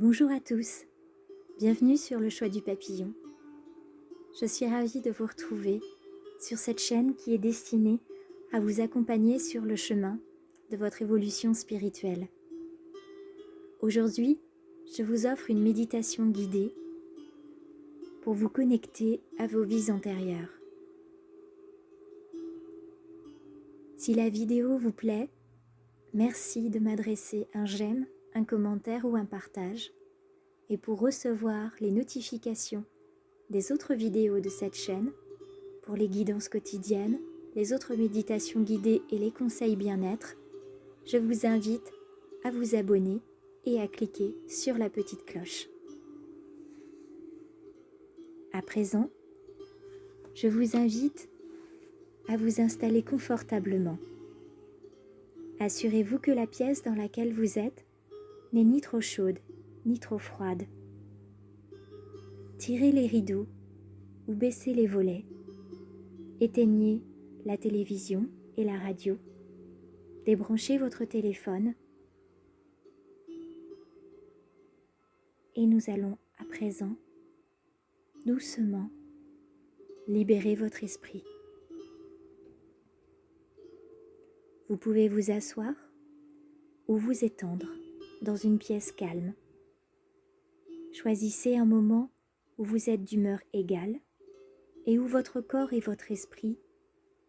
Bonjour à tous, bienvenue sur le choix du papillon. Je suis ravie de vous retrouver sur cette chaîne qui est destinée à vous accompagner sur le chemin de votre évolution spirituelle. Aujourd'hui, je vous offre une méditation guidée pour vous connecter à vos vies antérieures. Si la vidéo vous plaît, merci de m'adresser un j'aime, un commentaire ou un partage. Et pour recevoir les notifications des autres vidéos de cette chaîne, pour les guidances quotidiennes, les autres méditations guidées et les conseils bien-être, je vous invite à vous abonner et à cliquer sur la petite cloche. À présent, je vous invite à vous installer confortablement. Assurez-vous que la pièce dans laquelle vous êtes n'est ni trop chaude ni trop froide. Tirez les rideaux ou baissez les volets. Éteignez la télévision et la radio. Débranchez votre téléphone. Et nous allons à présent, doucement, libérer votre esprit. Vous pouvez vous asseoir ou vous étendre dans une pièce calme. Choisissez un moment où vous êtes d'humeur égale et où votre corps et votre esprit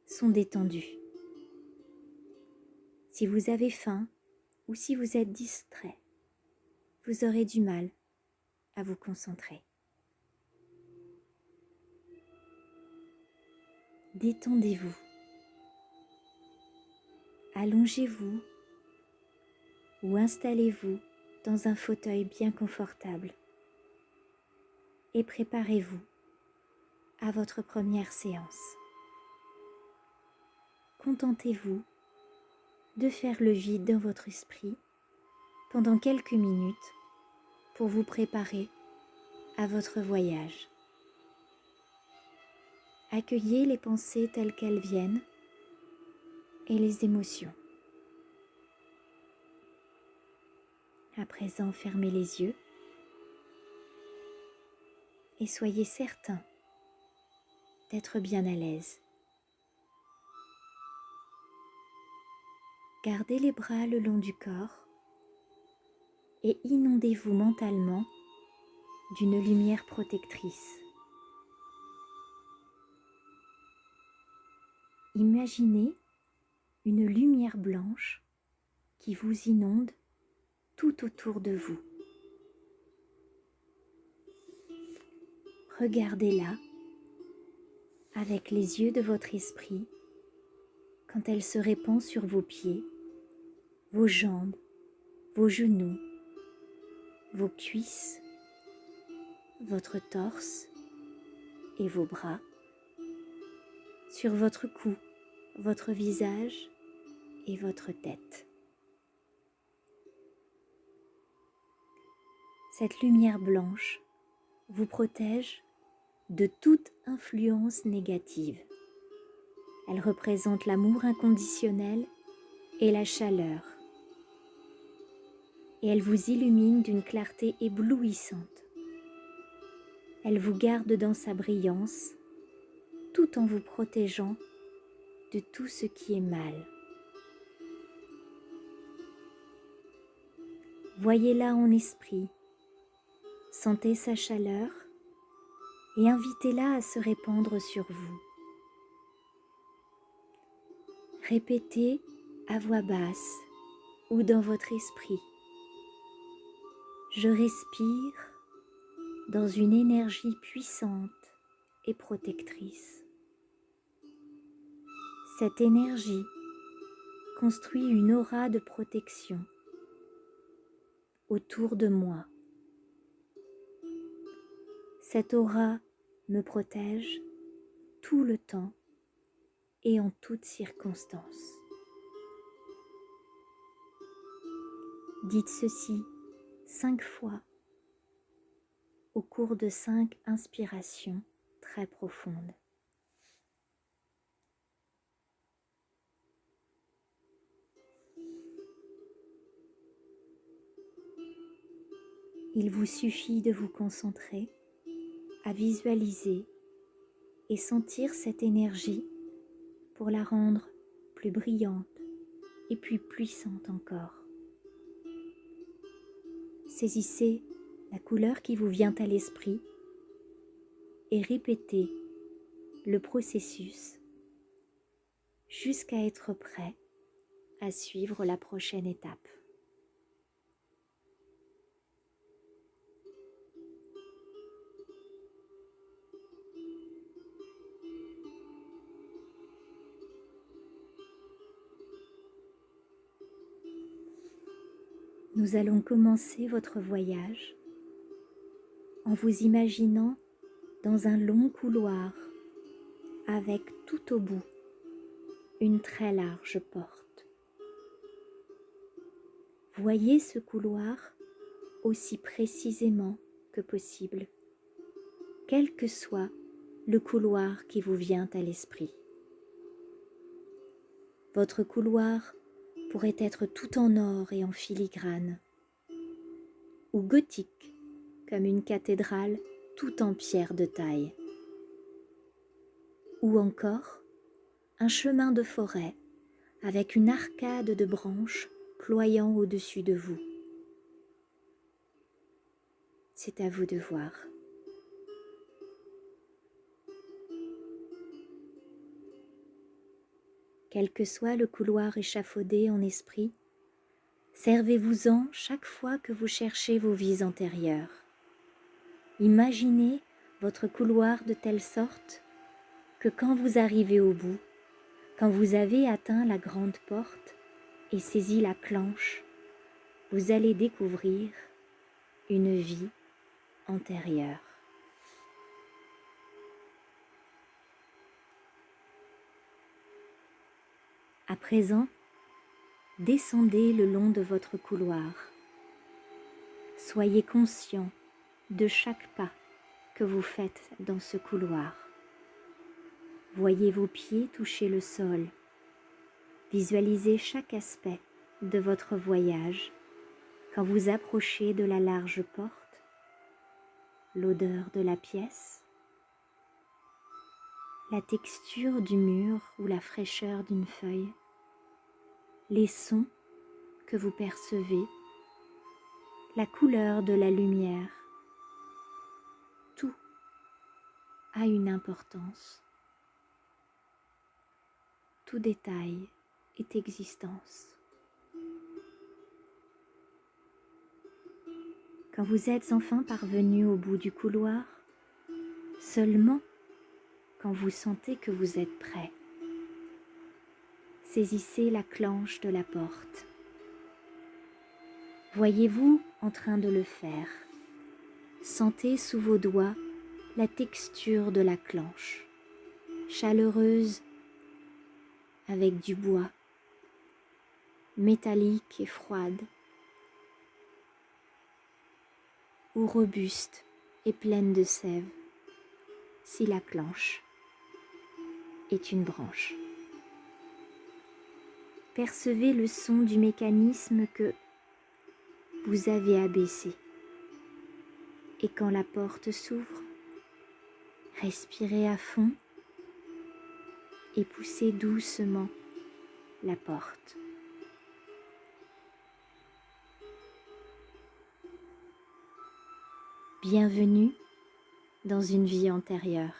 sont détendus. Si vous avez faim ou si vous êtes distrait, vous aurez du mal à vous concentrer. Détendez-vous. Allongez-vous ou installez-vous dans un fauteuil bien confortable et préparez-vous à votre première séance. Contentez-vous de faire le vide dans votre esprit pendant quelques minutes pour vous préparer à votre voyage. Accueillez les pensées telles qu'elles viennent et les émotions. À présent, fermez les yeux et soyez certain d'être bien à l'aise. Gardez les bras le long du corps et inondez-vous mentalement d'une lumière protectrice. Imaginez une lumière blanche qui vous inonde tout autour de vous. Regardez-la avec les yeux de votre esprit quand elle se répand sur vos pieds, vos jambes, vos genoux, vos cuisses, votre torse et vos bras, sur votre cou, votre visage et votre tête. Cette lumière blanche vous protège de toute influence négative. Elle représente l'amour inconditionnel et la chaleur. Et elle vous illumine d'une clarté éblouissante. Elle vous garde dans sa brillance, tout en vous protégeant de tout ce qui est mal. Voyez-la en esprit, sentez sa chaleur et invitez-la à se répandre sur vous. Répétez à voix basse ou dans votre esprit. Je respire dans une énergie puissante et protectrice. Cette énergie construit une aura de protection autour de moi. Cette aura me protège tout le temps et en toutes circonstances. Dites ceci 5 fois au cours de 5 inspirations très profondes. Il vous suffit de vous concentrer à visualiser et sentir cette énergie pour la rendre plus brillante et plus puissante encore. Saisissez la couleur qui vous vient à l'esprit et répétez le processus jusqu'à être prêt à suivre la prochaine étape. Nous allons commencer votre voyage en vous imaginant dans un long couloir avec tout au bout une très large porte. Voyez ce couloir aussi précisément que possible, quel que soit le couloir qui vous vient à l'esprit. Votre couloir pourrait être tout en or et en filigrane, ou gothique, comme une cathédrale tout en pierre de taille, ou encore un chemin de forêt avec une arcade de branches ployant au-dessus de vous. C'est à vous de voir. Quel que soit le couloir échafaudé en esprit, servez-vous-en chaque fois que vous cherchez vos vies antérieures. Imaginez votre couloir de telle sorte que quand vous arrivez au bout, quand vous avez atteint la grande porte et saisi la clenche, vous allez découvrir une vie antérieure. À présent, descendez le long de votre couloir. Soyez conscient de chaque pas que vous faites dans ce couloir. Voyez vos pieds toucher le sol. Visualisez chaque aspect de votre voyage quand vous approchez de la large porte, l'odeur de la pièce, la texture du mur ou la fraîcheur d'une feuille, les sons que vous percevez, la couleur de la lumière. Tout a une importance. Tout détail est existence. Quand vous êtes enfin parvenu au bout du couloir, seulement quand vous sentez que vous êtes prêt, saisissez la clenche de la porte. Voyez-vous en train de le faire. Sentez sous vos doigts la texture de la clenche, chaleureuse avec du bois, métallique et froide, ou robuste et pleine de sève, si la clenche est une branche. Percevez le son du mécanisme que vous avez abaissé. Et quand la porte s'ouvre, respirez à fond et poussez doucement la porte. Bienvenue dans une vie antérieure.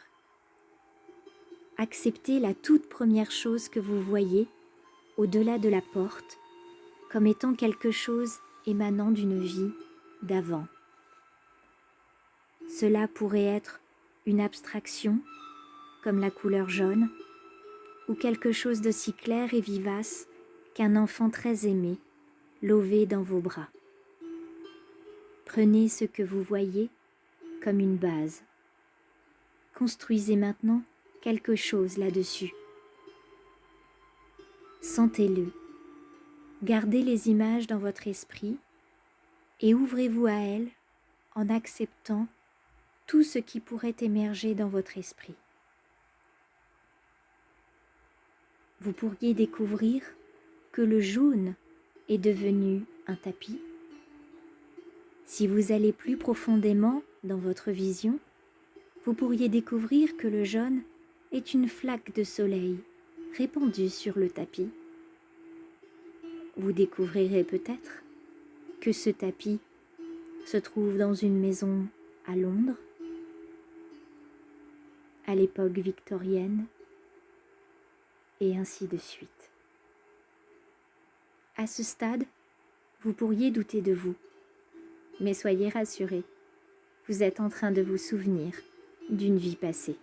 Acceptez la toute première chose que vous voyez au-delà de la porte comme étant quelque chose émanant d'une vie d'avant. Cela pourrait être une abstraction, comme la couleur jaune, ou quelque chose d'aussi clair et vivace qu'un enfant très aimé, lové dans vos bras. Prenez ce que vous voyez comme une base. Construisez maintenant quelque chose là-dessus. Sentez-le. Gardez les images dans votre esprit et ouvrez-vous à elles en acceptant tout ce qui pourrait émerger dans votre esprit. Vous pourriez découvrir que le jaune est devenu un tapis, Si vous allez plus profondément dans votre vision, vous pourriez découvrir que le jaune est une flaque de soleil répandue sur le tapis. Vous découvrirez peut-être que ce tapis se trouve dans une maison à Londres, à l'époque victorienne, et ainsi de suite. À ce stade, vous pourriez douter de vous, mais soyez rassurés, vous êtes en train de vous souvenir d'une vie passée.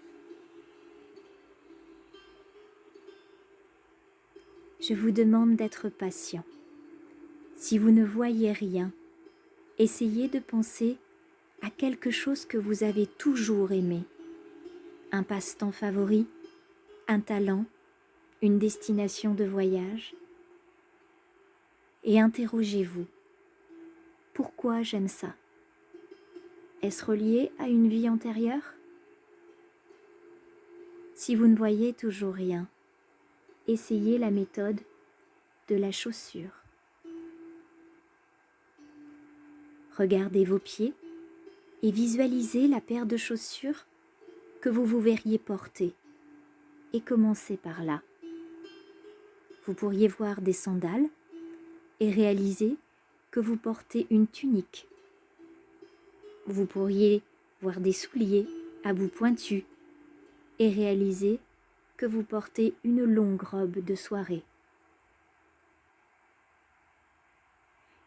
Je vous demande d'être patient. Si vous ne voyez rien, essayez de penser à quelque chose que vous avez toujours aimé. Un passe-temps favori, un talent, une destination de voyage. Et interrogez-vous. Pourquoi j'aime ça? Est-ce relié à une vie antérieure? Si vous ne voyez toujours rien, essayez la méthode de la chaussure. Regardez vos pieds et visualisez la paire de chaussures que vous verriez porter et commencez par là. Vous pourriez voir des sandales et réaliser que vous portez une tunique. Vous pourriez voir des souliers à bout pointu et réaliser que vous portez une longue robe de soirée.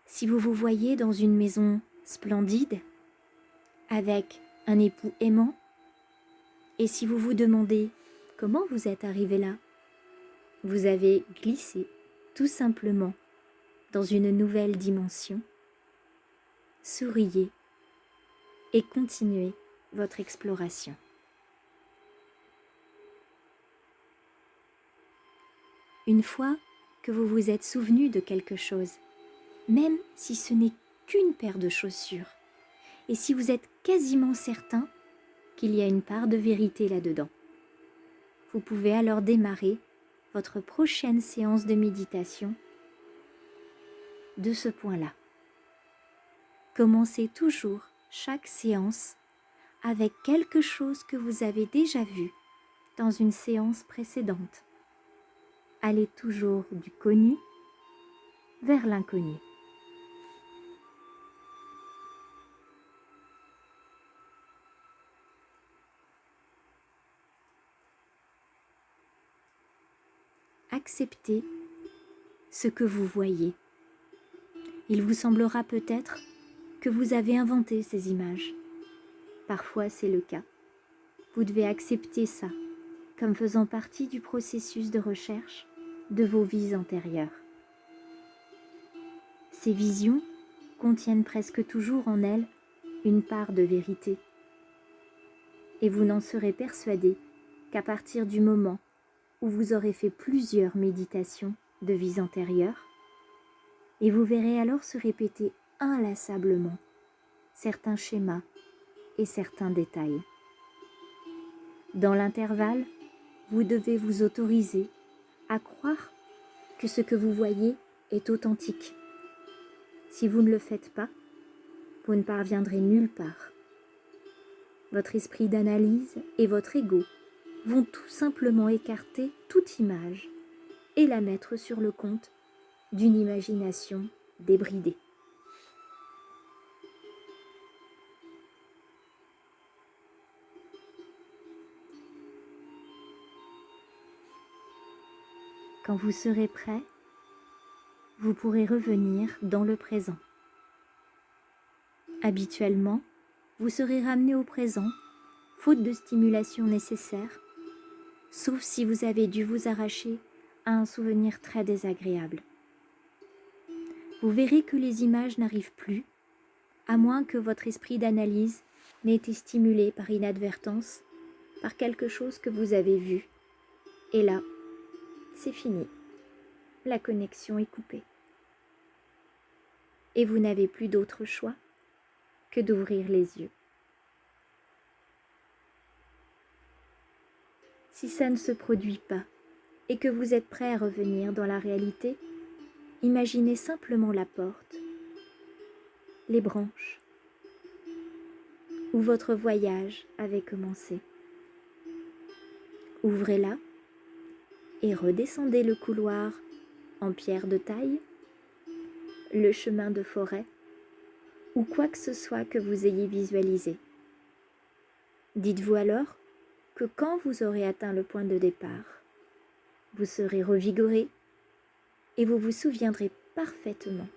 Si vous vous voyez dans une maison splendide, avec un époux aimant, et si vous vous demandez comment vous êtes arrivé là, vous avez glissé tout simplement dans une nouvelle dimension. Souriez et continuez votre exploration. Une fois que vous vous êtes souvenu de quelque chose, même si ce n'est qu'une paire de chaussures, et si vous êtes quasiment certain qu'il y a une part de vérité là-dedans, vous pouvez alors démarrer votre prochaine séance de méditation de ce point-là. Commencez toujours chaque séance avec quelque chose que vous avez déjà vu dans une séance précédente. Allez toujours du connu vers l'inconnu. Acceptez ce que vous voyez. Il vous semblera peut-être que vous avez inventé ces images. Parfois, c'est le cas. Vous devez accepter ça comme faisant partie du processus de recherche de vos vies antérieures. Ces visions contiennent presque toujours en elles une part de vérité. Et vous n'en serez persuadé qu'à partir du moment où vous aurez fait plusieurs méditations de vies antérieures, et vous verrez alors se répéter inlassablement certains schémas et certains détails. Dans l'intervalle, vous devez vous autoriser à croire que ce que vous voyez est authentique. Si vous ne le faites pas, vous ne parviendrez nulle part. Votre esprit d'analyse et votre ego vont tout simplement écarter toute image et la mettre sur le compte d'une imagination débridée. Quand vous serez prêt, vous pourrez revenir dans le présent. Habituellement, vous serez ramené au présent, faute de stimulation nécessaire, sauf si vous avez dû vous arracher à un souvenir très désagréable. Vous verrez que les images n'arrivent plus, à moins que votre esprit d'analyse n'ait été stimulé par inadvertance, par quelque chose que vous avez vu. Et là, c'est fini. La connexion est coupée. Et vous n'avez plus d'autre choix que d'ouvrir les yeux. Si ça ne se produit pas et que vous êtes prêt à revenir dans la réalité, imaginez simplement la porte, les branches où votre voyage avait commencé. Ouvrez-la et redescendez le couloir en pierre de taille, le chemin de forêt ou quoi que ce soit que vous ayez visualisé. Dites-vous alors que quand vous aurez atteint le point de départ, vous serez revigoré et vous vous souviendrez parfaitement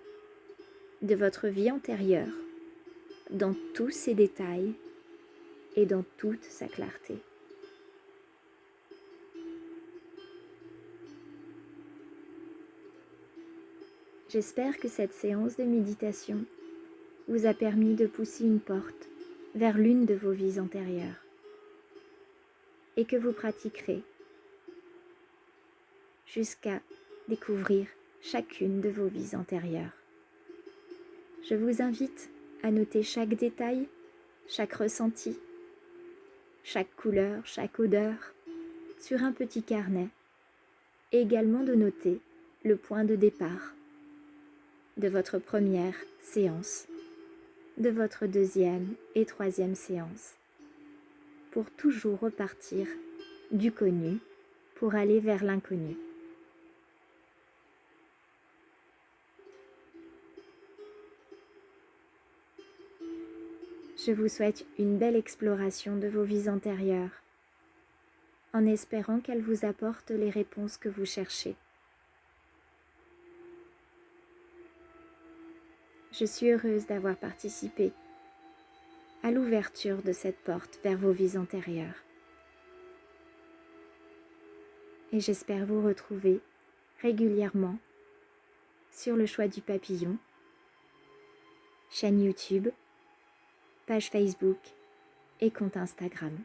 de votre vie antérieure dans tous ses détails et dans toute sa clarté. J'espère que cette séance de méditation vous a permis de pousser une porte vers l'une de vos vies antérieures et que vous pratiquerez jusqu'à découvrir chacune de vos vies antérieures. Je vous invite à noter chaque détail, chaque ressenti, chaque couleur, chaque odeur sur un petit carnet et également de noter le point de départ de votre première séance, de votre deuxième et troisième séance, pour toujours repartir du connu pour aller vers l'inconnu. Je vous souhaite une belle exploration de vos vies antérieures, en espérant qu'elles vous apportent les réponses que vous cherchez. Je suis heureuse d'avoir participé à l'ouverture de cette porte vers vos vies antérieures. Et j'espère vous retrouver régulièrement sur le choix du papillon, chaîne YouTube, page Facebook et compte Instagram.